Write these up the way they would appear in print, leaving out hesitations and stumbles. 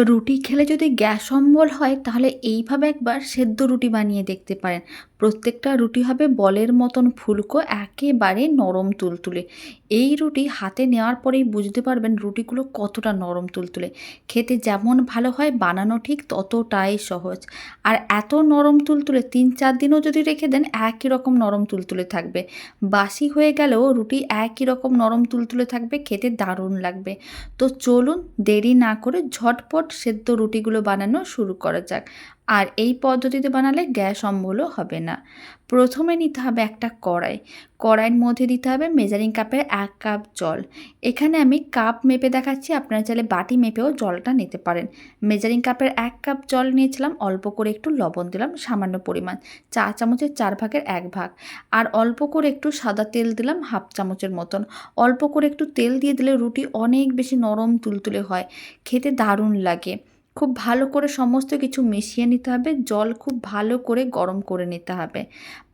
রুটি খেলে যদি গ্যাস অম্বল হয় তাহলে এইভাবে একবার সেদ্ধ রুটি বানিয়ে দেখতে পারেন। প্রত্যেকটা রুটি হবে বলের মতন ফুলকো, একেবারে নরম তুলতুলে। এই রুটি হাতে নেওয়ার পরেই বুঝতে পারবেন রুটিগুলো কতটা নরম তুলতুলে। খেতে যেমন ভালো হয় বানানো ঠিক ততটাই সহজ। আর এত নরম তুলতুলে ৩-৪ দিনও যদি রেখে দেন একই রকম নরম তুলতুলে থাকবে। বাসি হয়ে গেলেও রুটি একই রকম নরম তুলতুলে থাকবে, খেতে দারুণ লাগবে। তো চলুন দেরি না করে ঝটপট সেদ্ধ রুটিগুলো বানানো শুরু করা যাক। আর এই পদ্ধতিতে বানালে গ্যাস অম্বলও হবে না। প্রথমে নিতে হবে একটা কড়াই। কড়াইয়ের মধ্যে দিতে হবে মেজারিং কাপের ১ কাপ জল। এখানে আমি কাপ মেপে দেখাচ্ছি, আপনারা চাইলে বাটি মেপেও জলটা নিতে পারেন। মেজারিং কাপের ১ কাপ জল নিয়েছিলাম, অল্প করে একটু লবণ দিলাম সামান্য পরিমাণ, চা চামচের ৪ ভাগের ১ ভাগ। আর অল্প করে একটু সাদা তেল দিলাম হাফ চামচের মতন। অল্প করে একটু তেল দিয়ে দিলে রুটি অনেক বেশি নরম তুলতুলে হয়, খেতে দারুণ লাগে। খুব ভালো করে সমস্ত কিছু মিশিয়ে নিতে হবে, জল খুব ভালো করে গরম করে নিতে হবে।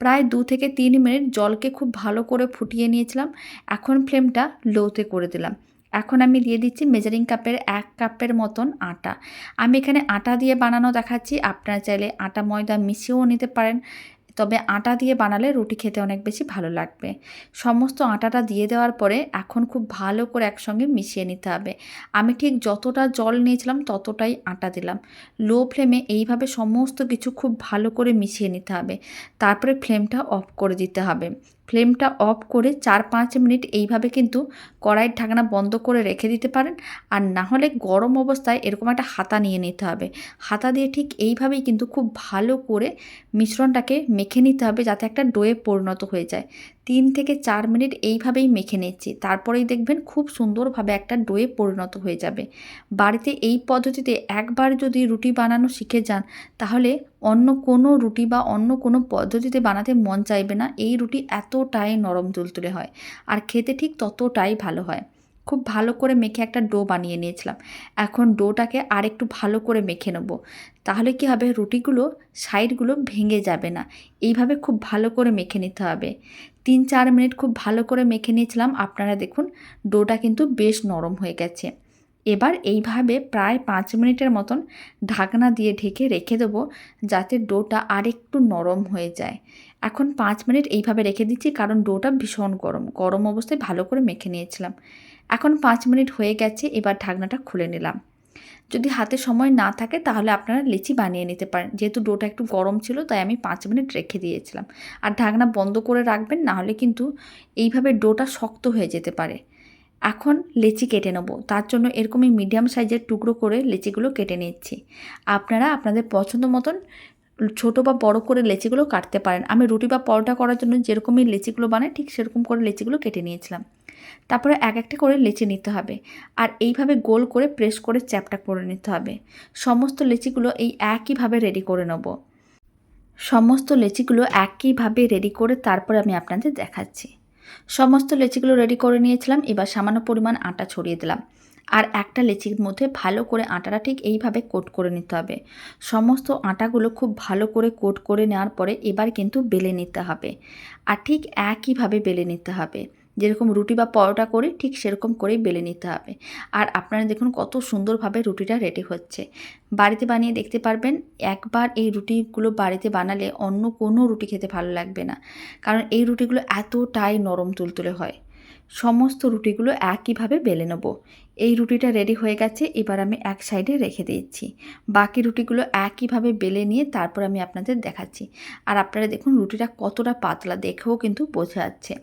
প্রায় ২ থেকে ৩ মিনিট জলকে খুব ভালো করে ফুটিয়ে নিয়েছিলাম। এখন ফ্লেমটা লোতে করে দিলাম। এখন আমি দিয়ে দিচ্ছি মেজারিং কাপের ১ কাপের মতন আটা। আমি এখানে আটা দিয়ে বানানো দেখাচ্ছি, আপনারা চাইলে আটা ময়দা মিশিয়েও নিতে পারেন। তবে আটা দিয়ে বানালে রুটি খেতে অনেক বেশি ভালো লাগবে। সমস্ত আটাটা দিয়ে দেওয়ার পরে এখন খুব ভালো করে একসঙ্গে মিশিয়ে নিতে হবে। আমি ঠিক যতটা জল নিয়েছিলাম ততটাই আটা দিলাম। লো ফ্লেমে এইভাবে সমস্ত কিছু খুব ভালো করে মিশিয়ে নিতে হবে। তারপরে ফ্লেমটা অফ করে দিতে হবে। ফ্লেমটা অফ করে ৪-৫ মিনিট এইভাবে কিন্তু কড়াইয়ের ঢাকনা বন্ধ করে রেখে দিতে পারেন। আর না হলে গরম অবস্থায় এরকম একটা হাতা নিয়ে নিতে হবে। হাতা দিয়ে ঠিক এইভাবেই কিন্তু খুব ভালো করে মিশ্রণটাকে মেখে নিতে হবে যাতে একটা ডোয়ে পরিণত হয়ে যায়। ৩ থেকে ৪ মিনিট এইভাবেই মেখে নিচ্ছি। তারপরেই দেখবেন খুব সুন্দরভাবে একটা ডোয়ে পরিণত হয়ে যাবে। বাড়িতে এই পদ্ধতিতে একবার যদি রুটি বানানো শিখে যান তাহলে অন্য কোনো রুটি বা অন্য কোনো পদ্ধতিতে বানাতে মন চাইবে না। এই রুটি এতটাই নরম তুলতুলে হয় আর খেতে ঠিক ততটাই ভালো হয়। খুব ভালো করে মেখে একটা ডো বানিয়ে নিয়েছিলাম। এখন ডোটাকে আরেকটু ভালো করে মেখে নেব। তাহলে কী হবে, রুটিগুলো সাইডগুলো ভেঙে যাবে না। এইভাবে খুব ভালো করে মেখে নিতে হবে। ৩-৪ মিনিট খুব ভালো করে মেখে নিয়েছিলাম। আপনারা দেখুন ডোটা কিন্তু বেশ নরম হয়ে গেছে। এবার এইভাবে প্রায় ৫ মিনিটের মতন ঢাকনা দিয়ে ঢেকে রেখে দেবো যাতে ডোটা আরেকটু নরম হয়ে যায়। এখন ৫ মিনিট এইভাবে রেখে দিচ্ছি কারণ ডোটা ভীষণ গরম। গরম অবস্থায় ভালো করে মেখে নিয়েছিলাম। এখন ৫ মিনিট হয়ে গেছে, এবার ঢাকনাটা খুলে নিলাম। যদি হাতে সময় না থাকে তাহলে আপনারা লেচি বানিয়ে নিতে পারেন। যেহেতু ডোটা একটু গরম ছিল তাই আমি ৫ মিনিট রেখে দিয়েছিলাম। আর ঢাকনা বন্ধ করে রাখবেন, নাহলে কিন্তু এইভাবে ডোটা শক্ত হয়ে যেতে পারে। এখন লেচি কেটে নেব। তার জন্য এরকমই মিডিয়াম সাইজের টুকরো করে লেচিগুলো কেটে নিচ্ছি। আপনারা আপনাদের পছন্দ মতন ছোটো বা বড় করে লেচিগুলো কাটতে পারেন। আমি রুটি বা পরোটা করার জন্য যেরকমই লেচিগুলো বানাই ঠিক সেরকম করে লেচিগুলো কেটে নিয়েছিলাম। তারপরে এক একটা করে লেচি নিতে হবে আর এইভাবে গোল করে প্রেস করে চ্যাপটা করে নিতে হবে। সমস্ত লেচিগুলো এই একইভাবে রেডি করে নেব। সমস্ত লেচিগুলো একইভাবে রেডি করে তারপরে আমি আপনাদের দেখাচ্ছি। সমস্ত লেচিগুলো রেডি করে নিয়েছিলাম। এবার সামান্য পরিমাণ আটা ছড়িয়ে দিলাম আর একটা লেচির মধ্যে ভালো করে আটাটা ঠিক এইভাবে কোট করে নিতে হবে। সমস্ত আটাগুলো খুব ভালো করে কোট করে নেওয়ার পরে এবার কিন্তু বেলে নিতে হবে। আর ঠিক একইভাবে বেলে নিতে হবে, যেরকম রুটি বা পরোটা করি ঠিক সেরকম করেই বেলে নিতে হবে। আর আপনারা দেখুন কত সুন্দরভাবে রুটিটা রেডি হচ্ছে। বাড়িতে বানিয়ে দেখতে পারবেন। একবার এই রুটিগুলো বাড়িতে বানালে অন্য কোনো রুটি খেতে ভালো লাগবে না, কারণ এই রুটিগুলো এতটাই নরম তুলতুলে হয়। সমস্ত রুটিগুলো একইভাবে বেলে নেব। এই রুটিটা রেডি হয়ে গেছে, এবার আমি এক সাইডে রেখে দিচ্ছি। বাকি রুটিগুলো একইভাবে বেলে নিয়ে তারপর আমি আপনাদের দেখাচ্ছি। আর আপনারা দেখুন রুটিটা কতটা পাতলা, দেখেও কিন্তু বোঝা যাচ্ছে।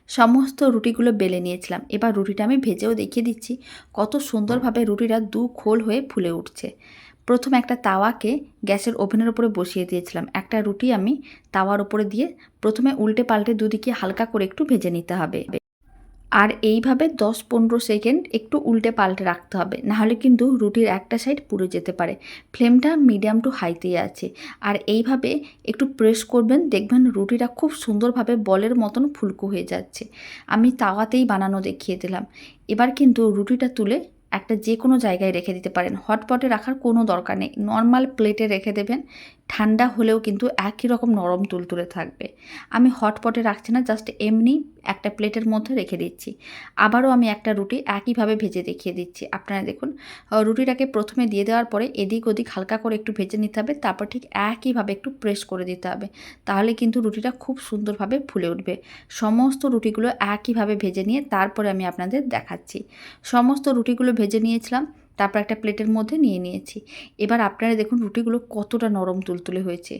সমস্ত রুটিগুলো বেলে নিয়েছিলাম। এবার রুটিটা আমি ভেজেও দেখিয়ে দিচ্ছি কত সুন্দরভাবে রুটিটা দু খোল হয়ে ফুলে উঠছে। প্রথমে একটা তাওয়াকে গ্যাসের ওভেনের উপরে বসিয়ে দিয়েছিলাম। একটা রুটি আমি তাওয়ার উপরে দিয়ে প্রথমে উল্টে পাল্টে দুদিকে হালকা করে একটু ভেজে নিতে হবে। আর এইভাবে ১০-১৫ সেকেন্ড একটু উল্টে পাল্টে রাখতে হবে, নাহলে কিন্তু রুটির একটা সাইড পুড়ে যেতে পারে। ফ্লেমটা মিডিয়াম টু হাইতেই আছে। আর এইভাবে একটু প্রেস করবেন, দেখবেন রুটিটা খুব সুন্দরভাবে বলের মতন ফুলকো হয়ে যাচ্ছে। আমি তাওয়াতেই বানানো দেখিয়ে দিলাম। এবার কিন্তু রুটিটা তুলে একটা যে কোনো জায়গায় রেখে দিতে পারেন। হটপটে রাখার কোনো দরকার নেই, নর্মাল প্লেটে রেখে দেবেন। ঠান্ডা হলেও কিন্তু একই রকম নরম তুলতুলে থাকবে। আমি হটপটে রাখছি না, জাস্ট এমনি একটা প্লেটের মধ্যে রেখে দিচ্ছি। আবারও আমি একটা রুটি একইভাবে ভেজে দেখিয়ে দিচ্ছি। আপনারা দেখুন, রুটিটাকে প্রথমে দিয়ে দেওয়ার পরে এদিক ওদিক হালকা করে একটু ভেজে নিতে হবে, তারপর ঠিক একইভাবে একটু প্রেস করে দিতে হবে। তাহলে কিন্তু রুটিটা খুব সুন্দরভাবে ফুলে উঠবে। সমস্ত রুটিগুলো একইভাবে ভেজে নিয়ে তারপরে আমি আপনাদের দেখাচ্ছি। সমস্ত রুটিগুলো ভেজে নিয়েছিলাম, তারপর একটা প্লেটের মধ্যে নিয়ে নিয়েছি। এবার আপনারা দেখুন রুটিগুলো কতটা নরম তুলতুলে হয়েছে,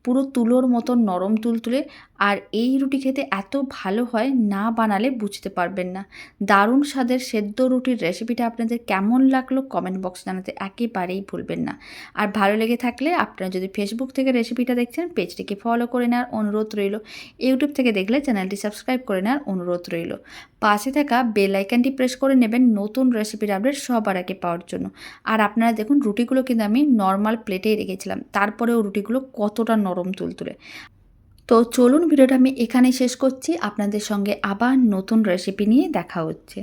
পুরো তুলোর মতন নরম তুলতুলে। আর এই রুটি খেতে এত ভালো হয়, না বানালে বুঝতে পারবেন না। দারুণ স্বাদের সেদ্ধ রুটির রেসিপিটা আপনাদের কেমন লাগলো কমেন্ট বক্স জানাতে একেবারেই ভুলবেন না। আর ভালো লেগে থাকলে আপনারা যদি ফেসবুক থেকে রেসিপিটা দেখছেন, পেজটিকে ফলো করে নেওয়ার অনুরোধ রইল। ইউটিউব থেকে দেখলে চ্যানেলটি সাবস্ক্রাইব করে নেওয়ার অনুরোধ রইল। পাশে থাকা বেল আইকনটি প্রেস করে নেবেন নতুন রেসিপির আপডেট সবার আগে পাওয়ার জন্য। আর আপনারা দেখুন রুটিগুলো কিন্তু আমি নর্মাল প্লেটেই রেখেছিলাম, তারপরেও রুটিগুলো কতটা নরম তুলতুলে। তো চলুন ভিডিওটা আমি এখানেই শেষ করছি। আপনাদের সঙ্গে আবার নতুন রেসিপি নিয়ে দেখা হচ্ছে।